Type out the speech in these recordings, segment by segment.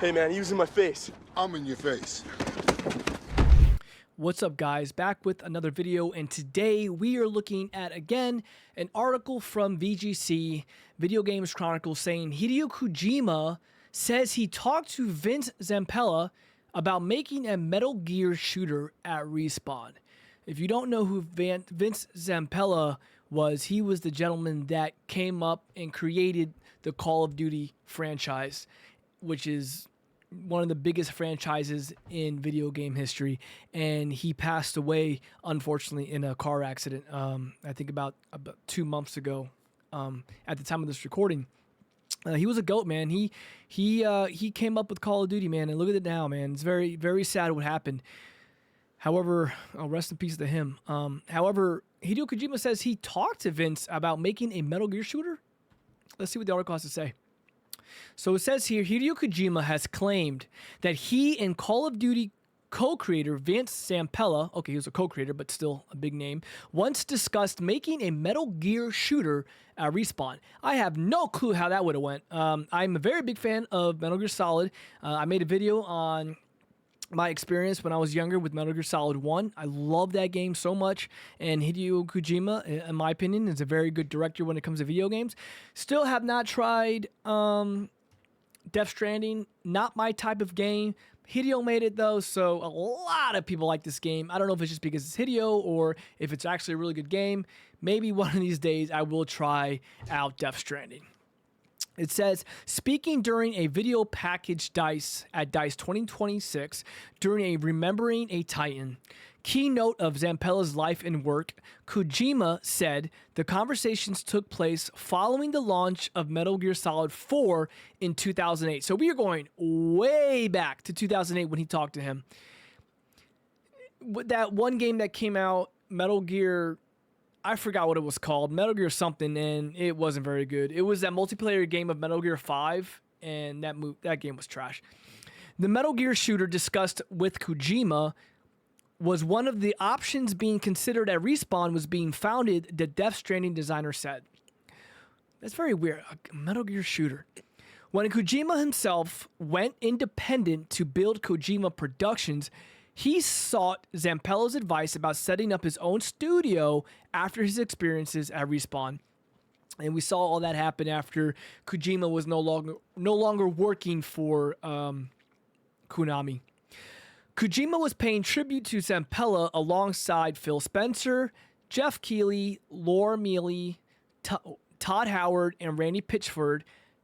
Hey man, he was in my face. I'm in your face. What's up guys, back with another video, and today we are looking at again an article from VGC, Video Games Chronicle, saying Hideo Kojima says he talked to Vince Zampella about making a Metal Gear shooter at Respawn. If you don't know who Vince Zampella was, he was the gentleman that came up and created the Call of Duty franchise, which is one of the biggest franchises in video game history, and he passed away unfortunately in a car accident. I think about 2 months ago. At the time of this recording, he was a goat, man. He came up with Call of Duty, man, and look at it now, man. It's very, very sad what happened. However, rest in peace to him. However, Hideo Kojima says he talked to Vince about making a Metal Gear shooter. Let's see what the article has to say. So it says here, Hideo Kojima has claimed that he and Call of Duty co-creator Vince Zampella, okay, he was a co-creator, but still a big name, once discussed making a Metal Gear shooter at Respawn. I have no clue how that would have went. I'm a very big fan of Metal Gear Solid. I made a video on my experience when I was younger with Metal Gear Solid 1. I love that game so much, and Hideo Kojima, in my opinion, is a very good director when it comes to video games. Still have not tried Death Stranding, not my type of game. Hideo made it though, so a lot of people like this game. I don't know if it's just because it's Hideo or if it's actually a really good game. Maybe one of these days I will try out Death Stranding. It says, speaking during a video package DICE at DICE 2026 during a Remembering a Titan keynote of Zampella's life and work, Kojima said the conversations took place following the launch of Metal Gear Solid 4 in 2008. So we are going way back to 2008 when he talked to him. With that one game that came out, Metal Gear, I forgot what it was called, Metal Gear something, and it wasn't very good. It was that multiplayer game of Metal Gear 5, and that game was trash. The Metal Gear shooter discussed with Kojima was one of the options being considered at Respawn was being founded, the Death Stranding designer said. That's very weird, a Metal Gear shooter. When Kojima himself went independent to build Kojima Productions, he sought Zampella's advice about setting up his own studio after his experiences at Respawn. And we saw all that happen after Kojima was no longer working for Konami. Kojima was paying tribute to Zampella alongside Phil Spencer, Jeff Keighley, Laura Mealy, Todd Howard, and Randy Pitchford,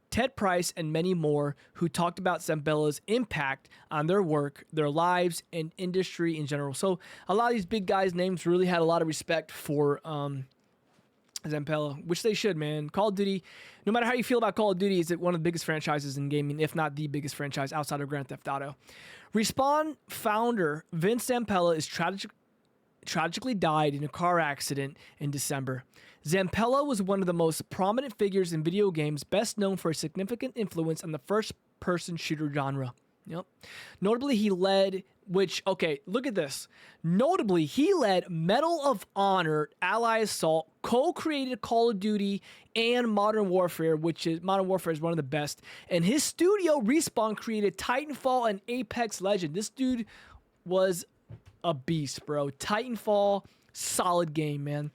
Ted Price, and many more who talked about Zampella's impact on their work, their lives, and industry in general. So a lot of these big guys' names really had a lot of respect for Zampella, which they should, man. Call of Duty, no matter how you feel about Call of Duty, is one of the biggest franchises in gaming, if not the biggest franchise outside of Grand Theft Auto. Respawn founder Vince Zampella is tragically died in a car accident in December. Zampella was one of the most prominent figures in video games, best known for a significant influence on the first-person shooter genre. Yep. Notably, he led, look at this. Notably, he led Medal of Honor, Ally Assault, co-created Call of Duty, and Modern Warfare is one of the best. And his studio, Respawn, created Titanfall and Apex Legends. This dude was a beast, bro. Titanfall, solid game, man.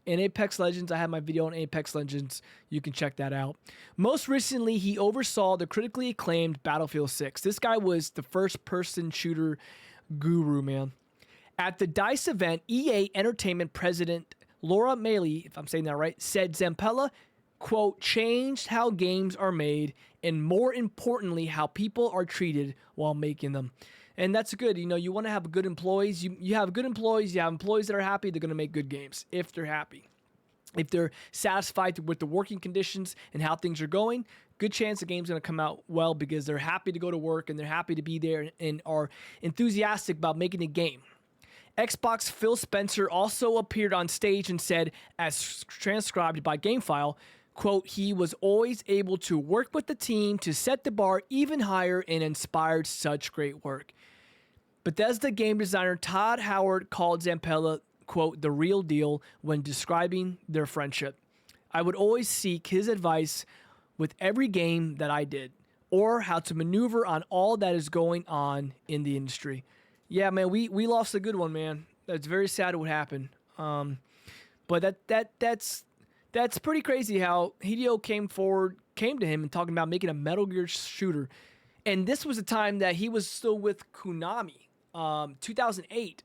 And Apex Legends, I have my video on Apex Legends. You can check that out. Most recently, he oversaw the critically acclaimed Battlefield 6. This guy was the first-person shooter guru, man. At the DICE event, EA Entertainment President Laura Mealy, if I'm saying that right, said Zampella, quote, changed how games are made and more importantly, how people are treated while making them. And that's good. You know, you want to have good employees. You have good employees. You have employees that are happy. They're going to make good games if they're happy. If they're satisfied with the working conditions and how things are going, good chance the game's going to come out well because they're happy to go to work and they're happy to be there and are enthusiastic about making a game. Xbox Phil Spencer also appeared on stage and said, as transcribed by GameFile, quote, he was always able to work with the team to set the bar even higher and inspired such great work. Bethesda game designer Todd Howard called Zampella, quote, the real deal when describing their friendship. I would always seek his advice with every game that I did. or how to maneuver on all that is going on in the industry. Yeah, man, we lost a good one, man. That's very sad what happened. But that's pretty crazy how Hideo came to him and talking about making a Metal Gear shooter. And this was a time that he was still with Konami, 2008.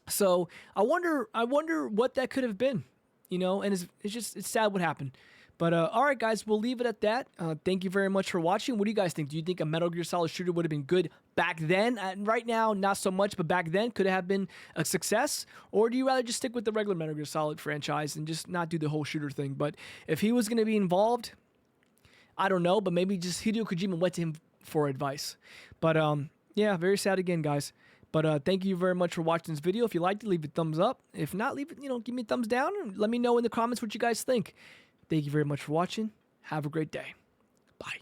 So I wonder what that could have been, you know, and it's sad what happened. But all right, guys, we'll leave it at that. Thank you very much for watching. What do you guys think? Do you think a Metal Gear Solid shooter would have been good back then? Right now, not so much, but back then, could it have been a success? Or do you rather just stick with the regular Metal Gear Solid franchise and just not do the whole shooter thing? But if he was going to be involved, I don't know, but maybe just Hideo Kojima went to him for advice. But yeah, very sad again, guys. But thank you very much for watching this video. If you liked it, leave a thumbs up. If not, leave it, give me a thumbs down and let me know in the comments what you guys think. Thank you very much for watching. Have a great day. Bye.